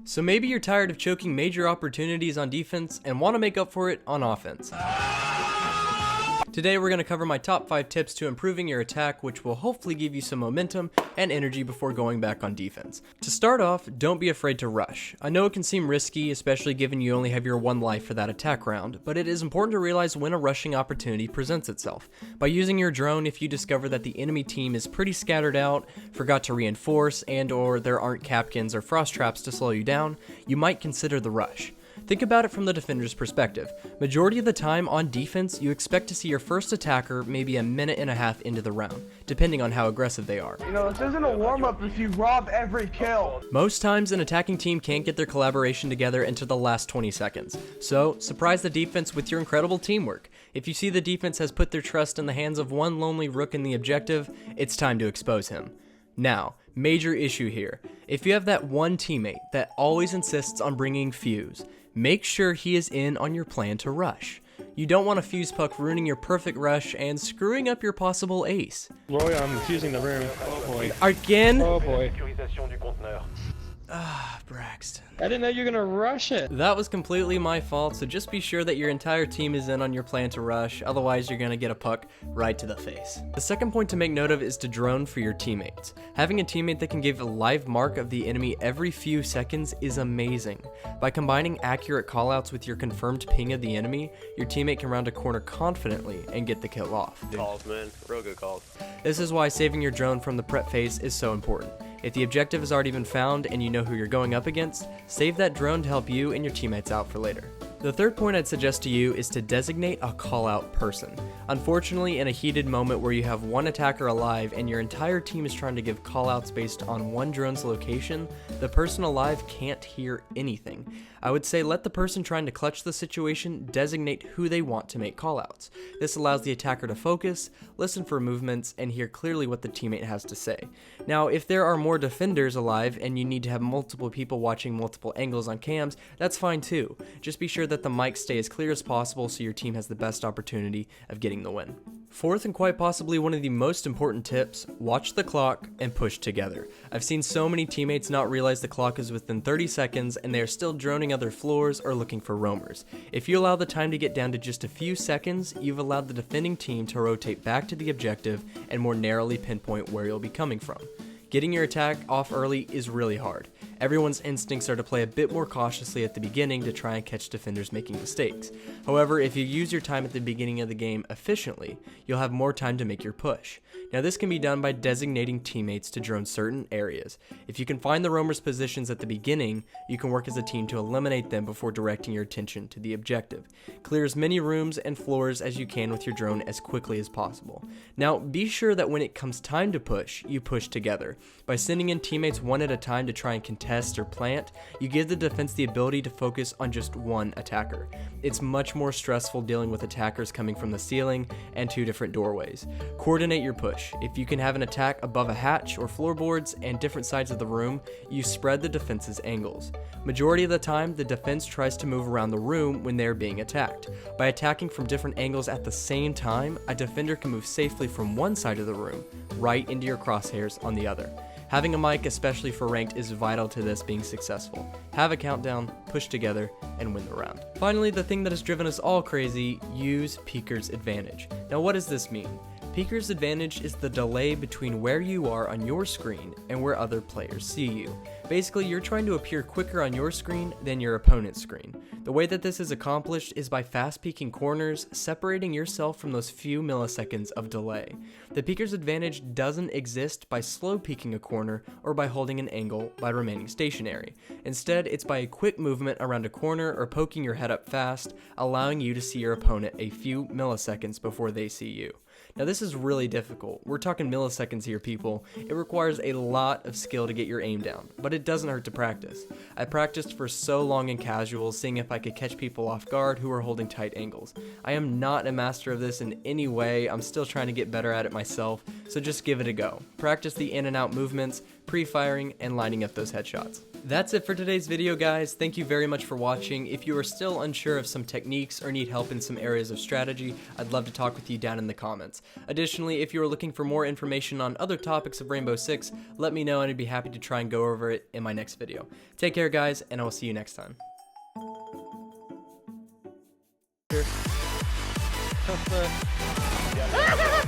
So maybe you're tired of choking major opportunities on defense and want to make up for it on offense. Today we're going to cover my top 5 tips to improving your attack, which will hopefully give you some momentum and energy before going back on defense. To start off, don't be afraid to rush. I know it can seem risky, especially given you only have your one life for that attack round, but it is important to realize when a rushing opportunity presents itself. By using your drone, if you discover that the enemy team is pretty scattered out, forgot to reinforce, and or there aren't capkins or frost traps to slow you down, you might consider the rush. Think about it from the defender's perspective. Majority of the time on defense, you expect to see your first attacker maybe a minute and a half into the round, depending on how aggressive they are. You know, this isn't a warm-up if you rob every kill. Most times an attacking team can't get their collaboration together until the last 20 seconds. So, surprise the defense with your incredible teamwork. If you see the defense has put their trust in the hands of one lonely rook in the objective, it's time to expose him. Now, major issue here. If you have that one teammate that always insists on bringing fuse, make sure he is in on your plan to rush. You don't want a fuse puck ruining your perfect rush and screwing up your possible ace. Roy, I'm fusing the room. Oh boy. Again? Oh boy. Braxton. I didn't know you were gonna rush it. That was completely my fault, so just be sure that your entire team is in on your plan to rush, otherwise you're gonna get a puck right to the face. The second point to make note of is to drone for your teammates. Having a teammate that can give a live mark of the enemy every few seconds is amazing. By combining accurate callouts with your confirmed ping of the enemy, your teammate can round a corner confidently and get the kill off. Calls, man. Real good calls. This is why saving your drone from the prep phase is so important. If the objective has already been found and you know who you're going up against, save that drone to help you and your teammates out for later. The third point I'd suggest to you is to designate a call-out person. Unfortunately, in a heated moment where you have one attacker alive and your entire team is trying to give call-outs based on one drone's location, the person alive can't hear anything. I would say let the person trying to clutch the situation designate who they want to make call-outs. This allows the attacker to focus, listen for movements, and hear clearly what the teammate has to say. Now, if there are more defenders alive and you need to have multiple people watching multiple angles on cams, that's fine too. Just be sure that the mics stay as clear as possible so your team has the best opportunity of getting the win. Fourth, and quite possibly one of the most important tips, watch the clock and push together. I've seen so many teammates not realize the clock is within 30 seconds and they are still droning other floors or looking for roamers. If you allow the time to get down to just a few seconds, you've allowed the defending team to rotate back to the objective and more narrowly pinpoint where you'll be coming from. Getting your attack off early is really hard. Everyone's instincts are to play a bit more cautiously at the beginning to try and catch defenders making mistakes. However, if you use your time at the beginning of the game efficiently, you'll have more time to make your push. Now this can be done by designating teammates to drone certain areas. If you can find the roamers' positions at the beginning, you can work as a team to eliminate them before directing your attention to the objective. Clear as many rooms and floors as you can with your drone as quickly as possible. Now be sure that when it comes time to push, you push together. By sending in teammates one at a time to try and contest or plant, you give the defense the ability to focus on just one attacker. It's much more stressful dealing with attackers coming from the ceiling and 2 different doorways. Coordinate your push. If you can have an attack above a hatch or floorboards and different sides of the room, you spread the defense's angles. Majority of the time, the defense tries to move around the room when they're being attacked. By attacking from different angles at the same time, a defender can move safely from one side of the room, right into your crosshairs on the other. Having a mic, especially for ranked, is vital to this being successful. Have a countdown, push together, and win the round. Finally, the thing that has driven us all crazy, use Peeker's advantage. Now what does this mean? Peeker's advantage is the delay between where you are on your screen and where other players see you. Basically, you're trying to appear quicker on your screen than your opponent's screen. The way that this is accomplished is by fast peeking corners, separating yourself from those few milliseconds of delay. The peeker's advantage doesn't exist by slow peeking a corner or by holding an angle by remaining stationary. Instead, it's by a quick movement around a corner or poking your head up fast, allowing you to see your opponent a few milliseconds before they see you. Now this is really difficult. We're talking milliseconds here, people. It requires a lot of skill to get your aim down, but it doesn't hurt to practice. I practiced for so long in casuals, seeing if I could catch people off guard who are holding tight angles. I am not a master of this in any way. I'm still trying to get better at it myself, so just give it a go. Practice the in and out movements, pre-firing, and lining up those headshots. That's it for today's video, guys. Thank you very much for watching. If you are still unsure of some techniques or need help in some areas of strategy, I'd love to talk with you down in the comments. Additionally, if you are looking for more information on other topics of Rainbow Six, let me know and I'd be happy to try and go over it in my next video. Take care, guys, and I will see you next time. What the?